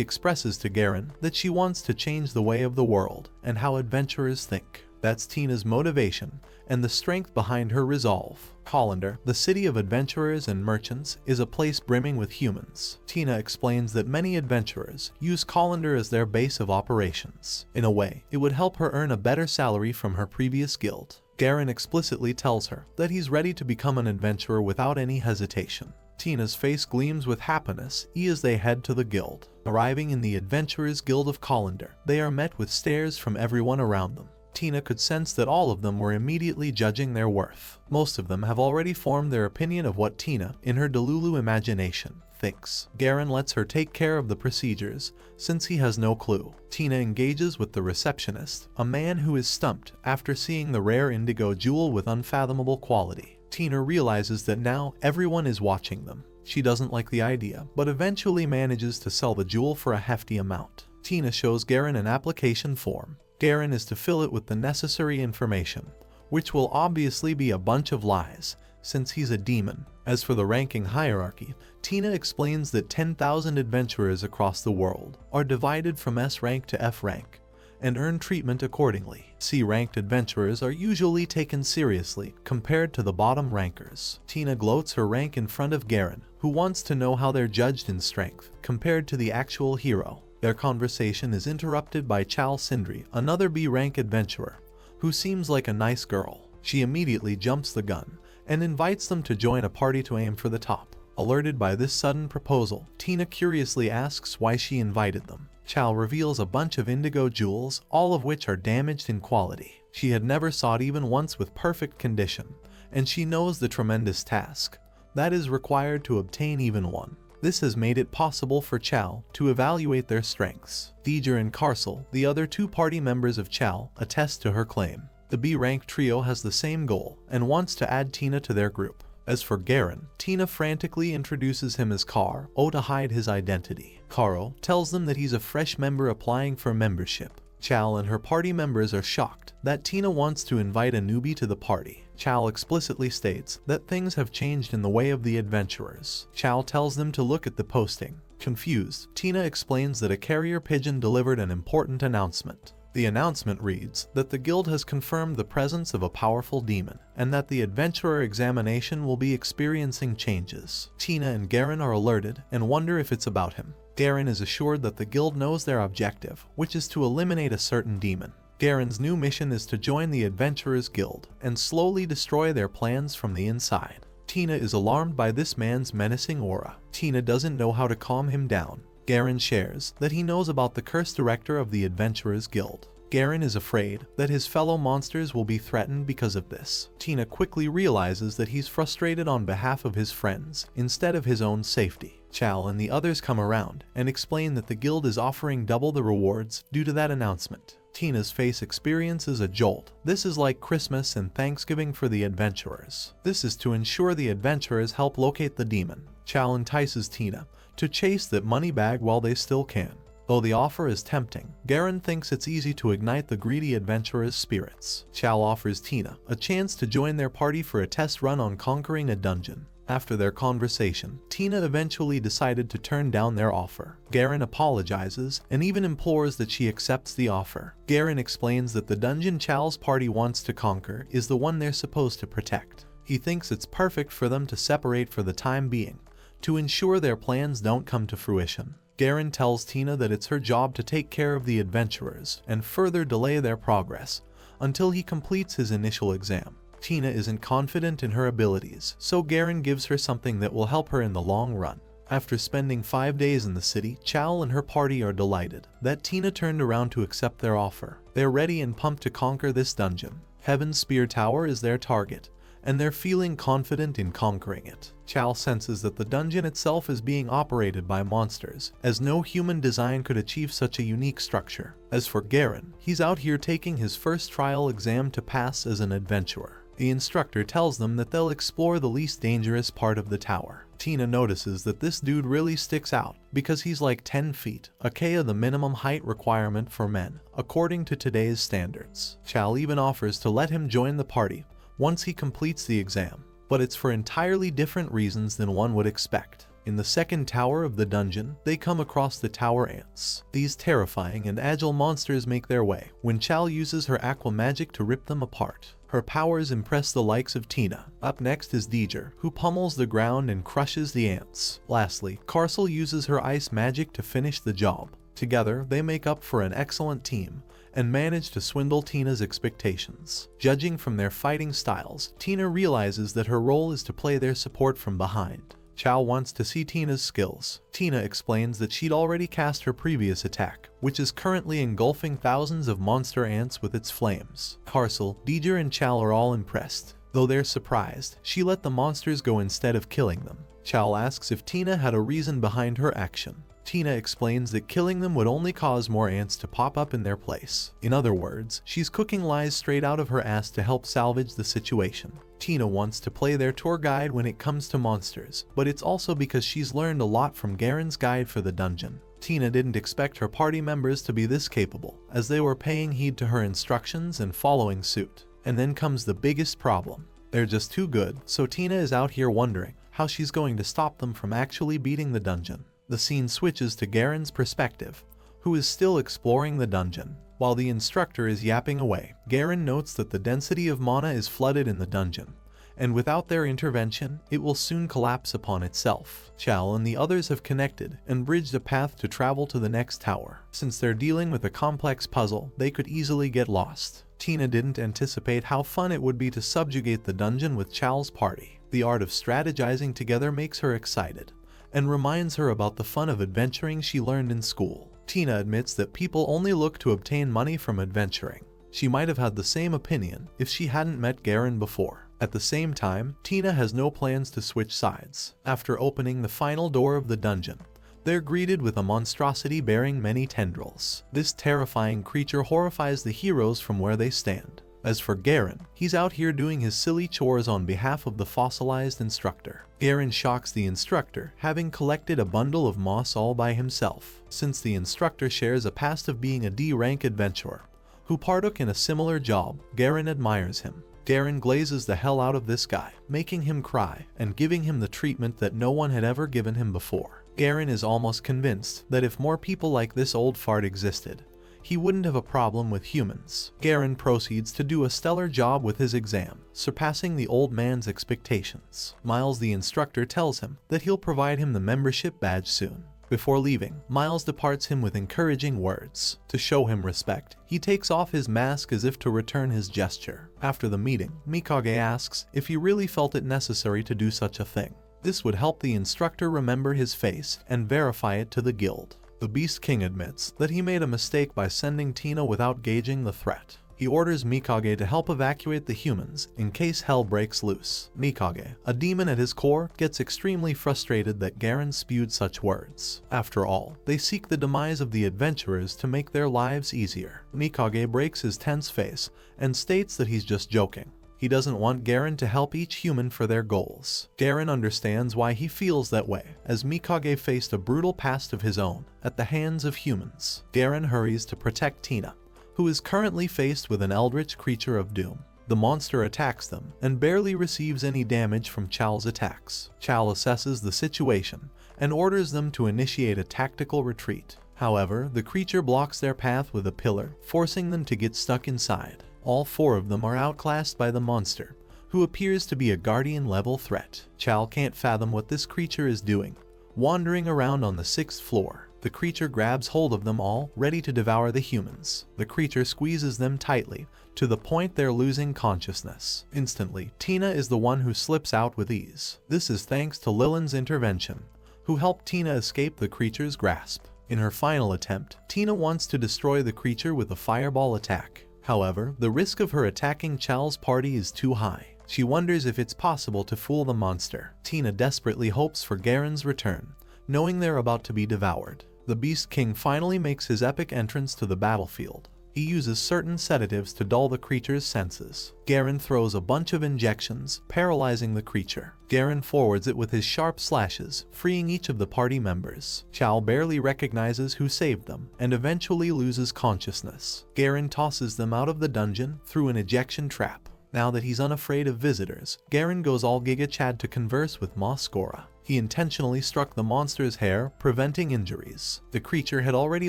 A: expresses to Garron that she wants to change the way of the world and how adventurers think. That's Tina's motivation and the strength behind her resolve. Colander, the city of adventurers and merchants, is a place brimming with humans. Tina explains that many adventurers use Colander as their base of operations. In a way, it would help her earn a better salary from her previous guild. Garron explicitly tells her that he's ready to become an adventurer without any hesitation. Tina's face gleams with happiness as they head to the guild. Arriving in the Adventurers Guild of Colander, they are met with stares from everyone around them. Tina could sense that all of them were immediately judging their worth. Most of them have already formed their opinion of what Tina, in her Delulu imagination, thinks. Garron lets her take care of the procedures, since he has no clue. Tina engages with the receptionist, a man who is stumped after seeing the rare indigo jewel with unfathomable quality. Tina realizes that now everyone is watching them. She doesn't like the idea, but eventually manages to sell the jewel for a hefty amount. Tina shows Garron an application form. Garron is to fill it with the necessary information, which will obviously be a bunch of lies, since he's a demon. As for the ranking hierarchy, Tina explains that 10,000 adventurers across the world are divided from S rank to F rank, and earn treatment accordingly. C-ranked adventurers are usually taken seriously compared to the bottom rankers. Tina gloats her rank in front of Garron, who wants to know how they're judged in strength compared to the actual hero. Their conversation is interrupted by Chal Sindri, another B-rank adventurer, who seems like a nice girl. She immediately jumps the gun and invites them to join a party to aim for the top. Alerted by this sudden proposal, Tina curiously asks why she invited them. Chal reveals a bunch of indigo jewels, all of which are damaged in quality. She had never sought even once with perfect condition, and she knows the tremendous task that is required to obtain even one. This has made it possible for Chal to evaluate their strengths. Deeger and Carcel, the other two party members of Chal, attest to her claim. The B-rank trio has the same goal and wants to add Tina to their group. As for Garron, Tina frantically introduces him as Karo to hide his identity. Karo tells them that he's a fresh member applying for membership. Chal and her party members are shocked that Tina wants to invite a newbie to the party. Chal explicitly states that things have changed in the way of the adventurers. Chal tells them to look at the posting. Confused, Tina explains that a carrier pigeon delivered an important announcement. The announcement reads that the guild has confirmed the presence of a powerful demon, and that the adventurer examination will be experiencing changes. Tina and Garron are alerted and wonder if it's about him. Garron is assured that the guild knows their objective, which is to eliminate a certain demon. Garron's new mission is to join the Adventurers Guild and slowly destroy their plans from the inside. Tina is alarmed by this man's menacing aura. Tina doesn't know how to calm him down. Garron shares that he knows about the cursed director of the Adventurers Guild. Garron is afraid that his fellow monsters will be threatened because of this. Tina quickly realizes that he's frustrated on behalf of his friends instead of his own safety. Chal and the others come around and explain that the guild is offering double the rewards due to that announcement. Tina's face experiences a jolt. This is like Christmas and Thanksgiving for the adventurers. This is to ensure the adventurers help locate the demon. Chal entices Tina to chase that money bag while they still can. Though the offer is tempting, Garron thinks it's easy to ignite the greedy adventurer's spirits. Chal offers Tina a chance to join their party for a test run on conquering a dungeon. After their conversation, Tina eventually decided to turn down their offer. Garron apologizes and even implores that she accepts the offer. Garron explains that the dungeon Chal's party wants to conquer is the one they're supposed to protect. He thinks it's perfect for them to separate for the time being, to ensure their plans don't come to fruition. Garron tells Tina that it's her job to take care of the adventurers and further delay their progress until he completes his initial exam. Tina isn't confident in her abilities, so Garron gives her something that will help her in the long run. After spending 5 days in the city, Chal and her party are delighted that Tina turned around to accept their offer. They're ready and pumped to conquer this dungeon. Heaven's Spear Tower is their target, and they're feeling confident in conquering it. Chal senses that the dungeon itself is being operated by monsters, as no human design could achieve such a unique structure. As for Garron, he's out here taking his first trial exam to pass as an adventurer. The instructor tells them that they'll explore the least dangerous part of the tower. Tina notices that this dude really sticks out because he's like 10 feet, aka the minimum height requirement for men, according to today's standards. Chal even offers to let him join the party once he completes the exam, but it's for entirely different reasons than one would expect. In the second tower of the dungeon, they come across the tower ants. These terrifying and agile monsters make their way when Chal uses her aqua magic to rip them apart. Her powers impress the likes of Tina. Up next is Tiger, who pummels the ground and crushes the ants. Lastly, Kwaize uses her ice magic to finish the job. Together, they make up for an excellent team and manage to swindle Tina's expectations. Judging from their fighting styles, Tina realizes that her role is to play their support from behind. Chal wants to see Tina's skills. Tina explains that she'd already cast her previous attack, which is currently engulfing thousands of monster ants with its flames. Kwaize, Tiger, and Chal are all impressed. Though they're surprised, she let the monsters go instead of killing them. Chal asks if Tina had a reason behind her action. Tina explains that killing them would only cause more ants to pop up in their place. In other words, she's cooking lies straight out of her ass to help salvage the situation. Tina wants to play their tour guide when it comes to monsters, but it's also because she's learned a lot from Garron's guide for the dungeon. Tina didn't expect her party members to be this capable, as they were paying heed to her instructions and following suit. And then comes the biggest problem. They're just too good, so Tina is out here wondering how she's going to stop them from actually beating the dungeon. The scene switches to Garron's perspective, who is still exploring the dungeon. While the instructor is yapping away, Garron notes that the density of mana is flooded in the dungeon, and without their intervention, it will soon collapse upon itself. Chal and the others have connected and bridged a path to travel to the next tower. Since they're dealing with a complex puzzle, they could easily get lost. Tina didn't anticipate how fun it would be to subjugate the dungeon with Chal's party. The art of strategizing together makes her excited, and reminds her about the fun of adventuring she learned in school. Tina admits that people only look to obtain money from adventuring. She might have had the same opinion if she hadn't met Garron before. At the same time, Tina has no plans to switch sides. After opening the final door of the dungeon, they're greeted with a monstrosity bearing many tendrils. This terrifying creature horrifies the heroes from where they stand. As for Garron, he's out here doing his silly chores on behalf of the fossilized instructor. Garron shocks the instructor, having collected a bundle of moss all by himself. Since the instructor shares a past of being a D-rank adventurer who partook in a similar job, Garron admires him. Garron glazes the hell out of this guy, making him cry and giving him the treatment that no one had ever given him before. Garron is almost convinced that if more people like this old fart existed, he wouldn't have a problem with humans. Garron proceeds to do a stellar job with his exam, surpassing the old man's expectations. Miles, the instructor, tells him that he'll provide him the membership badge soon. Before leaving, Miles departs him with encouraging words. To show him respect, he takes off his mask as if to return his gesture. After the meeting, Mikage asks if he really felt it necessary to do such a thing. This would help the instructor remember his face and verify it to the guild. The Beast King admits that he made a mistake by sending Tina without gauging the threat. He orders Mikage to help evacuate the humans in case hell breaks loose. Mikage, a demon at his core, gets extremely frustrated that Garron spewed such words. After all, they seek the demise of the adventurers to make their lives easier. Mikage breaks his tense face and states that he's just joking. He doesn't want Garron to help each human for their goals. Garron understands why he feels that way, as Mikage faced a brutal past of his own at the hands of humans. Garron hurries to protect Tina, who is currently faced with an eldritch creature of doom. The monster attacks them and barely receives any damage from Chal's attacks. Chal assesses the situation and orders them to initiate a tactical retreat. However, the creature blocks their path with a pillar, forcing them to get stuck inside. All four of them are outclassed by the monster, who appears to be a guardian-level threat. Chal can't fathom what this creature is doing. Wandering around on the 6th floor, the creature grabs hold of them all, ready to devour the humans. The creature squeezes them tightly, to the point they're losing consciousness. Instantly, Tina is the one who slips out with ease. This is thanks to Lillian's intervention, who helped Tina escape the creature's grasp. In her final attempt, Tina wants to destroy the creature with a fireball attack. However, the risk of her attacking Chal's party is too high. She wonders if it's possible to fool the monster. Tina desperately hopes for Garron's return, knowing they're about to be devoured. The Beast King finally makes his epic entrance to the battlefield. He uses certain sedatives to dull the creature's senses. Garron throws a bunch of injections, paralyzing the creature. Garron forwards it with his sharp slashes, freeing each of the party members. Chow barely recognizes who saved them, and eventually loses consciousness. Garron tosses them out of the dungeon through an ejection trap. Now that he's unafraid of visitors, Garron goes all Giga Chad to converse with Moscora. He intentionally struck the monster's hair, preventing injuries. The creature had already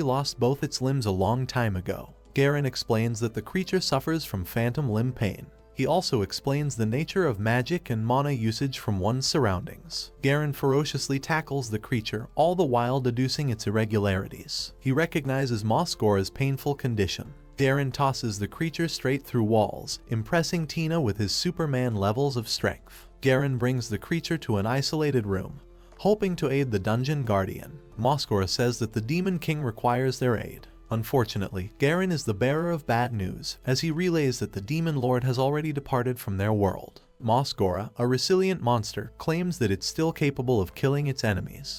A: lost both its limbs a long time ago. Garron explains that the creature suffers from phantom limb pain. He also explains the nature of magic and mana usage from one's surroundings. Garron ferociously tackles the creature, all the while deducing its irregularities. He recognizes Moscora's painful condition. Garron tosses the creature straight through walls, impressing Tina with his Superman levels of strength. Garron brings the creature to an isolated room, hoping to aid the dungeon guardian. Moscora says that the Demon King requires their aid. Unfortunately, Garron is the bearer of bad news, as he relays that the Demon Lord has already departed from their world. Moscora, a resilient monster, claims that it's still capable of killing its enemies.